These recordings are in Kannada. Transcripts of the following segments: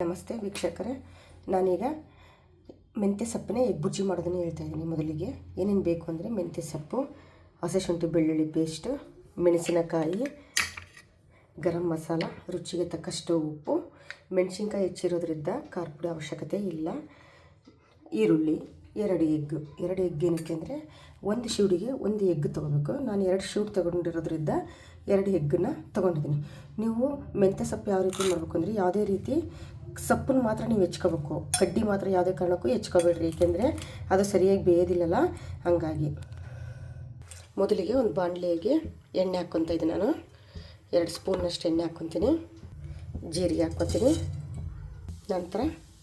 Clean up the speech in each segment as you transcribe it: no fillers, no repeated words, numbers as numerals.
ನಮಸ್ತೆ ವೀಕ್ಷಕರೇ, ನಾನೀಗ ಮೆಂತ್ಯ ಸೊಪ್ಪನ್ನ ಎಗ್ ಬುರ್ಜಿ ಮಾಡೋದನ್ನು ಹೇಳ್ತಾ ಇದ್ದೀನಿ. ಮೊದಲಿಗೆ ಏನೇನು ಬೇಕು ಅಂದರೆ ಮೆಂತ್ಯ ಸೊಪ್ಪು, ಹಸಿ ಶುಂಠಿ ಬೆಳ್ಳುಳ್ಳಿ ಪೇಸ್ಟು, ಮೆಣಸಿನಕಾಯಿ, ಗರಂ ಮಸಾಲ, ರುಚಿಗೆ ತಕ್ಕಷ್ಟು ಉಪ್ಪು, ಮೆಣಸಿನ್ಕಾಯಿ ಹೆಚ್ಚಿರೋದ್ರಿಂದ ಖಾರ ಪುಡಿ ಅವಶ್ಯಕತೆ ಇಲ್ಲ, ಈರುಳ್ಳಿ, 2 ಎಗ್ ಏನಕ್ಕೆ ಅಂದರೆ ಒಂದು ಶೂಡಿಗೆ 1 ಎಗ್ ತೊಗೋಬೇಕು. ನಾನು 2 ಶೂಡ್ ತೊಗೊಂಡಿರೋದ್ರಿಂದ 2 ಎಗ್ಗನ್ನು ತೊಗೊಂಡಿದ್ದೀನಿ. ನೀವು ಮೆಂತ್ಯ ಸೊಪ್ಪು ಯಾವ ರೀತಿ ಮಾಡಬೇಕು ಅಂದರೆ ಯಾವುದೇ ರೀತಿ ಸೊಪ್ಪನ್ನು ಮಾತ್ರ ನೀವು ಹೆಚ್ಕೋಬೇಕು, ಕಡ್ಡಿ ಮಾತ್ರ ಯಾವುದೇ ಕಾರಣಕ್ಕೂ ಹೆಚ್ಕೋಬೇಡ್ರಿ, ಏಕೆಂದರೆ ಅದು ಸರಿಯಾಗಿ ಬೇಯೋದಿಲ್ಲಲ್ಲ. ಹಾಗಾಗಿ ಮೊದಲಿಗೆ ಒಂದು ಬಾಣಲೆಗೆ ಎಣ್ಣೆ ಹಾಕ್ಕೊತಾ ಇದ್ದೀನಿ. ನಾನು 2 ಸ್ಪೂನಷ್ಟು ಎಣ್ಣೆ ಹಾಕ್ಕೊತೀನಿ, ಜೀರಿಗೆ ಹಾಕ್ಕೊತೀನಿ, ನಂತರ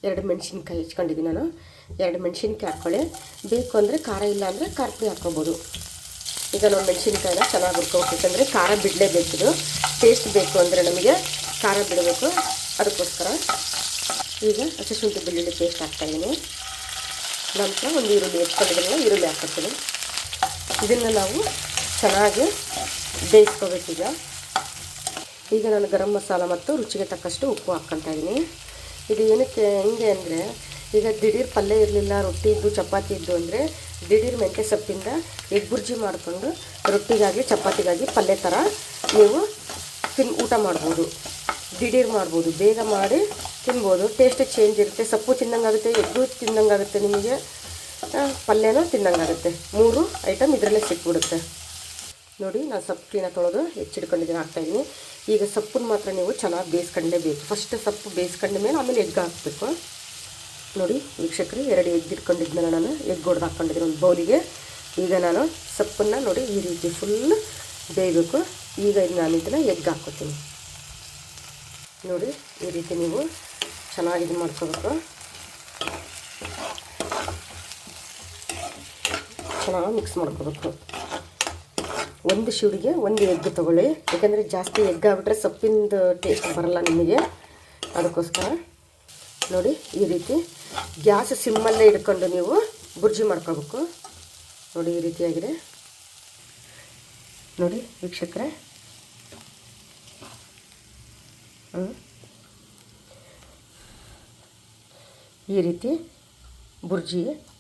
2 ಮೆಣಸಿನ್ಕಾಯಿ ಹೆಚ್ಕೊಂಡಿದ್ದೀನಿ. ನಾನು 2 ಮೆಣಸಿನ್ಕಾಯಿ ಹಾಕ್ಕೊಳ್ಳಿ. ಬೇಕು ಅಂದರೆ ಖಾರ ಇಲ್ಲ ಅಂದರೆ ಖಾರ ಪುಡಿ ಹಾಕ್ಕೊಬೋದು. ಈಗ ನಾವು ಮೆಣಸಿನ್ಕಾಯಿನ ಚೆನ್ನಾಗಿ ಹುರ್ಕೋಬೇಕು, ಯಾಕಂದರೆ ಖಾರ ಬಿಡಲೇಬೇಕಿದು. ಟೇಸ್ಟ್ ಬೇಕು ಅಂದರೆ ನಮಗೆ ಖಾರ ಬಿಡಬೇಕು, ಅದಕ್ಕೋಸ್ಕರ ಈಗ ಹಸಿ ಶುಂಠಿ ಬೆಳ್ಳುಳ್ಳಿ ಪೇಸ್ಟ್ ಹಾಕ್ತಾಯಿದ್ದೀನಿ. ನಂತರ ಒಂದು ಈರುಳ್ಳಿ ಹೆಚ್ಕೊಂಡಿದ್ರಲ್ಲ, ಈರುಳ್ಳಿ ಹಾಕ್ಕೊತೀನಿ. ಇದನ್ನು ನಾವು ಚೆನ್ನಾಗಿ ಬೇಯಿಸ್ಕೋಬೇಕು. ಈಗ ನಾನು ಗರಂ ಮಸಾಲ ಮತ್ತು ರುಚಿಗೆ ತಕ್ಕಷ್ಟು ಉಪ್ಪು ಹಾಕ್ಕೊತಾ ಇದ್ದೀನಿ. ಇದು ಏನಕ್ಕೆ ಹೆಂಗೆ ಅಂದರೆ, ಈಗ ದಿಢೀರ್ ಪಲ್ಯ ಇರಲಿಲ್ಲ, ರೊಟ್ಟಿ ಇದ್ದು ಚಪಾತಿ ಇದ್ದು ಅಂದರೆ ದಿಢೀರ್ ಮೆಂತ್ಯ ಸೊಪ್ಪಿಂದ ಎಗ್ ಬುರ್ಜಿ ಮಾಡಿಕೊಂಡು ರೊಟ್ಟಿಗಾಗಿ ಚಪಾತಿಗಾಗಿ ಪಲ್ಯ ಥರ ನೀವು ಊಟ ಮಾಡ್ಬೋದು, ದಿಢೀರ್ ಮಾಡ್ಬೋದು, ಬೇಗ ಮಾಡಿ ತಿನ್ಬೋದು. ಟೇಸ್ಟ್ ಚೇಂಜ್ ಇರುತ್ತೆ, ಸೊಪ್ಪು ತಿನ್ನಂಗಾಗುತ್ತೆ, ಎಗ್ಗು ತಿನ್ನಂಗಾಗುತ್ತೆ, ನಿಮಗೆ ಪಲ್ಯನೂ ತಿನ್ನಂಗಾಗುತ್ತೆ. 3 ಐಟಮ್ ಇದರಲ್ಲೇ ಸಿಕ್ಬಿಡುತ್ತೆ. ನೋಡಿ, ನಾನು ಸೊಪ್ಪು ಕ್ಲೀನಾಗಿ ತೊಳೆದು ಹೆಚ್ಚಿಡ್ಕೊಂಡಿದ್ದೀನಿ, ಹಾಕ್ತಾಯಿದ್ದೀನಿ. ಈಗ ಸೊಪ್ಪನ್ನು ಮಾತ್ರ ನೀವು ಚೆನ್ನಾಗಿ ಬೇಯಿಸ್ಕೊಂಡೇಬೇಕು. ಫಸ್ಟ್ ಸೊಪ್ಪು ಬೇಯಿಸ್ಕೊಂಡ ಮೇಲೆ ಆಮೇಲೆ ಎಗ್ ಹಾಕಬೇಕು. ನೋಡಿ ವೀಕ್ಷಕರು, 2 ಎಗ್ ಇಟ್ಕೊಂಡಿದ್ನಲ್ಲ, ನಾನು ಎಗ್ ಹೊಡೆದು ಹಾಕ್ಕೊಂಡಿದ್ದೀನಿ ಒಂದು ಬೌಲಿಗೆ. ಈಗ ನಾನು ಸೊಪ್ಪನ್ನು ನೋಡಿ ಈ ರೀತಿ ಫುಲ್ ಬೇಯಬೇಕು. ಈಗ ನಾನು ಇದನ್ನು ಎಗ್ ಹಾಕ್ಕೊತೀನಿ. ನೋಡಿ ಈ ರೀತಿ ನೀವು ಚೆನ್ನಾಗಿ ಇದು ಮಾಡ್ಕೋಬೇಕು, ಚೆನ್ನಾಗಿ ಮಿಕ್ಸ್ ಮಾಡ್ಕೋಬೇಕು. 1 ಶೂಡಿಗೆ 1 ಎಗ್ ತೊಗೊಳ್ಳಿ, ಯಾಕೆಂದರೆ ಜಾಸ್ತಿ ಎಗ್ ಆಗಿಬಿಟ್ರೆ ಸೊಪ್ಪಿಂದು ಟೇಸ್ಟ್ ಬರಲ್ಲ ನಿಮಗೆ, ಅದಕ್ಕೋಸ್ಕರ. ನೋಡಿ ಈ ರೀತಿ ಗ್ಯಾಸ್ ಸಿಮ್ಮಲ್ಲೇ ಇಟ್ಕೊಂಡು ನೀವು ಬುರ್ಜಿ ಮಾಡ್ಕೋಬೇಕು. ನೋಡಿ ಈ ರೀತಿಯಾಗಿದೆ. ನೋಡಿ ವೀಕ್ಷಕರೇ, ಈ ರೀತಿ ಬುರ್ಜಿ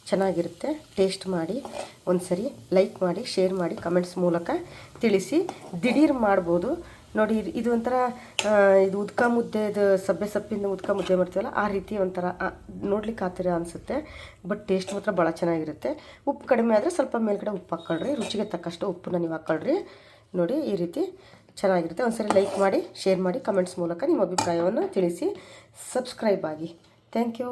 ಚೆನ್ನಾಗಿರುತ್ತೆ. ಟೇಸ್ಟ್ ಮಾಡಿ, ಒಂದು ಸರಿ ಲೈಕ್ ಮಾಡಿ, ಶೇರ್ ಮಾಡಿ, ಕಮೆಂಟ್ಸ್ ಮೂಲಕ ತಿಳಿಸಿ. ದಿಢೀರ್ ಮಾಡ್ಬೋದು. ನೋಡಿ, ಇದು ಒಂಥರ ಇದು ಉದ್ಕ ಮುದ್ದೆದು ಸಬ್ಬೆ ಸೊಪ್ಪಿಂದ ಉದ್ಕ ಮುದ್ದೆ ಮಾಡ್ತೀವಲ್ಲ, ಆ ರೀತಿ ಒಂಥರ ನೋಡ್ಲಿಕ್ಕೆ ಆ ಥರ ಅನಿಸುತ್ತೆ. ಬಟ್ ಟೇಸ್ಟ್ ಮಾತ್ರ ಭಾಳ ಚೆನ್ನಾಗಿರುತ್ತೆ. ಉಪ್ಪು ಕಡಿಮೆ ಆದರೆ ಸ್ವಲ್ಪ ಮೇಲ್ಗಡೆ ಉಪ್ಪು ಹಾಕ್ಕೊಳ್ರಿ, ರುಚಿಗೆ ತಕ್ಕಷ್ಟು ಉಪ್ಪನ್ನ ನೀವು ಹಾಕ್ಕೊಳ್ರಿ. ನೋಡಿ ಈ ರೀತಿ ಚೆನ್ನಾಗಿರುತ್ತೆ. ಒಂದು ಸರಿ ಲೈಕ್ ಮಾಡಿ, ಶೇರ್ ಮಾಡಿ, ಕಮೆಂಟ್ಸ್ ಮೂಲಕ ನಿಮ್ಮ ಅಭಿಪ್ರಾಯವನ್ನು ತಿಳಿಸಿ. ಸಬ್ಸ್ಕ್ರೈಬ್ ಆಗಿ. Thank you.